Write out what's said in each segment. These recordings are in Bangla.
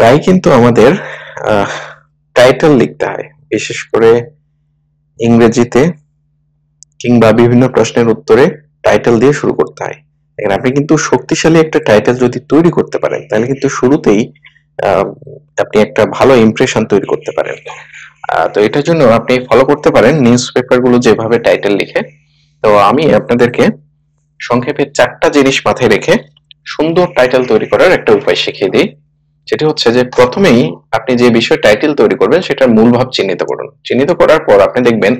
প্রায় কিন্তু আমাদের টাইটেল লিখতে হয়, বিশেষ করে ইংরেজিতে কিংবা বিভিন্ন প্রশ্নের উত্তরে টাইটেল দিয়ে শুরু করতে হয়। দেখেন, আপনি কিন্তু শক্তিশালী একটা টাইটেল যদি তৈরি করতে পারেন তাহলে কিন্তু শুরুতেই আহ, আপনি একটা ভালো ইমপ্রেশন তৈরি করতে পারেন। তো এটার জন্য আপনি ফলো করতে পারেন নিউজ পেপার গুলো যেভাবে টাইটেল লিখে। তো আমি আপনাদেরকে সংক্ষেপে 4টা জিনিস মাথায় রেখে সুন্দর টাইটেল তৈরি করার একটা উপায় শিখিয়ে দিই। যেটি হচ্ছে যে প্রথমেই আপনি যে বিষয় টাইটেল তৈরি করবেন সেটার মূল ভাব চিহ্নিত করুন। চিহ্নিত করার পর আপনি দেখবেন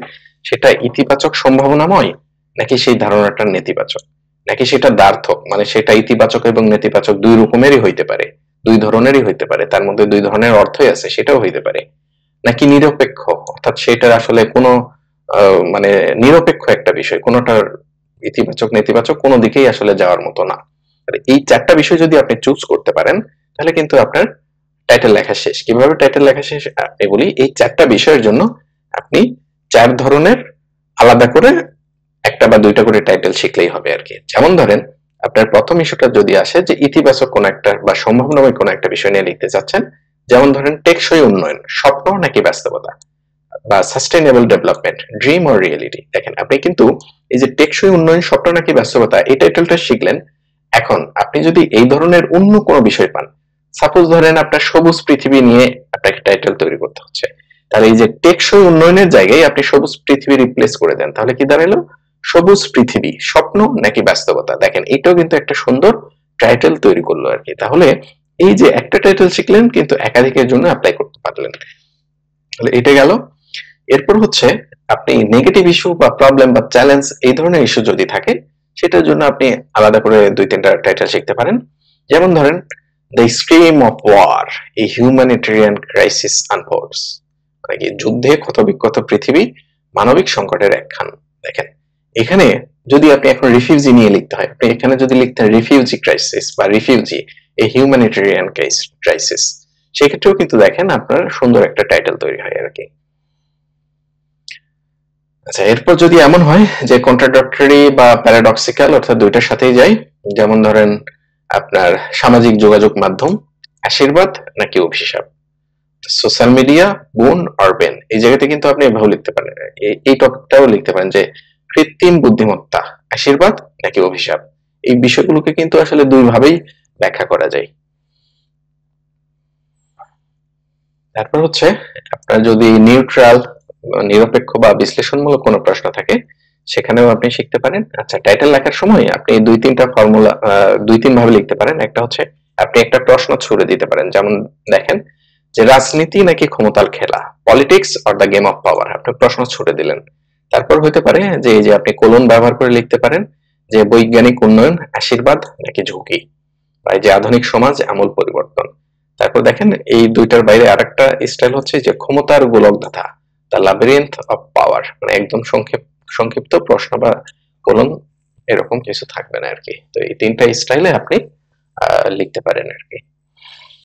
সেটা ইতিবাচক সম্ভাবনাময় নাকি সেই ধারণাটা নেতিবাচক, নাকি সেটা দ্বার্থক, মানে সেটা ইতিবাচক এবং নেতিবাচক দুই রকমেরই হইতে পারে, দুই ধরনেরই হইতে পারে, তার মধ্যে দুই ধরনের অর্থই আছে সেটাও হইতে পারে, নাকি নিরপেক্ষ, অর্থাৎ সেটা আসলে কোনো মানে নিরপেক্ষ একটা বিষয়, কোনোটার ইতিবাচক নেতিবাচক কোনো দিকেই আসলে যাওয়ার মতো না। এই 4টা বিষয় যদি আপনি চুজ করতে পারেন তাহলে কিন্তু আপনার টাইটেল লেখা শেষ। কিভাবে টাইটেল লেখা শেষ এগুলি, এই 4টা বিষয়ের জন্য আপনি 4 ধরনের আলাদা করে একটা বা দুইটা করে টাইটেল শিখলেই হবে আর কি। যেমন ধরেন, আপনার প্রথম ইস্যুটা যদি আসে যে ইতিবাচক কোন একটা বা সম্ভাবনাময় কোন একটা বিষয় নিয়ে লিখতে চাচ্ছেন, যেমন ধরেন টেকসই উন্নয়ন, স্বপ্ন নাকি বাস্তবতা, বা sustainable development, dream or reality. দেখেন, আপনি কিন্তু এই যে টেকসই উন্নয়ন, স্বপ্ন নাকি বাস্তবতা, এই টাইটেলটা শিখলেন। এখন আপনি যদি এই ধরনের অন্য কোনো বিষয় পান, সাপোজ ধরেন আপনার সবুজ পৃথিবী নিয়ে আপনাকে টাইটেল তৈরি করতে হচ্ছে, তাহলে এই যে টেকসই উন্নয়নের জায়গায় আপনি সবুজ পৃথিবী রিপ্লেস করে দেন, তাহলে কি দাঁড়ালো? সবুজ পৃথিবী, স্বপ্ন নাকি বাস্তবতা। দেখেন, এটাও কিন্তু একটা সুন্দর টাইটেল তৈরি করলো আর কি। তাহলে এই যে একটা টাইটেল শিখলেন কিন্তু একাধিকের জন্য অ্যাপ্লাই করতে পারলেন। তাহলে এটা গেল। এরপর হচ্ছে, আপনি নেগেটিভ ইস্যু বা প্রবলেম বা চ্যালেঞ্জ এই ধরনের ইস্যু যদি থাকে, সেটার জন্য আপনি আলাদা করে 2-3টা টাইটেল শিখতে পারেন। যেমন ধরেন, the scream of war, a humanitarian crisis unfolds, মানে কি যুদ্ধে ক্ষতবিক্ষত পৃথিবী, মানবিক সংকটের একখান। দেখেন, এখানে যদি আপনি এখন রিফিউজি নিয়ে লিখতে হয়, আপনি এখানে যদি লিখতেন রিফিউজি ক্রাইসিস বা রিফিউজি, এ হিউম্যানিটেরিয়ান ক্রাইসিস, সেক্ষেত্রেও কিন্তু দেখেন আপনার সুন্দর একটা টাইটেল তৈরি হয় আর কি। আচ্ছা, এরপর যদি এমন হয় যে কন্ট্রাডক্টরি বা প্যারাডক্সিক্যাল, অর্থাৎ দুইটার সাথেই যাই, যেমন ধরেন আপনার সামাজিক যোগাযোগ মাধ্যম, আশীর্বাদ নাকি অভিশাপ, সোশ্যাল মিডিয়া, গুণ আর বেন, এই জায়গাতে কিন্তু আপনি এভাবে লিখতে পারেন, এই টপিকটাও লিখতে পারেন যে কৃত্রিম বুদ্ধিমত্তা, আশীর্বাদ নাকি অভিশাপ। এই বিষয়গুলোকে কিন্তু আসলে দুই ভাবেই ব্যাখ্যা করা যায়। তারপর হচ্ছে, আপনার যদি নিউট্রাল, নিরপেক্ষ বা বিশ্লেষণমূলক কোনো প্রশ্ন থাকে, সেখানেও আপনি শিখতে পারেন। আচ্ছা, টাইটেল লেখার সময় আপনি 2-3টা ফর্মুলা 2-3 ভাবে লিখতে পারেন। একটা হচ্ছে, আপনি একটা প্রশ্ন ছুড়ে দিতে পারেন, যেমন দেখেন যে রাজনীতি নাকি ক্ষমতার খেলা, politics or the game of power, আপনি প্রশ্ন ছুড়ে দিলেন। তারপর হতে পারে যে এই যে আপনি কোলন ব্যবহার করে লিখতে পারেন যে বৈজ্ঞানিক উন্নয়ন, আশীর্বাদ নাকি ঝুঁকি, বা এই যে আধুনিক সমাজ, আমূল পরিবর্তন। তারপর দেখেন, এই দুইটার বাইরে আরেকটা স্টাইল হচ্ছে যে ক্ষমতার গোলকধাঁধা, দ্য ল্যাবিরিন্থ অফ পাওয়ার, মানে একদম সংক্ষিপ্ত প্রশ্ন বা কোলন, এরকম কিছু থাকবে না আর কি। তো এই 3টা স্টাইলে আপনি লিখতে পারেন আর কি।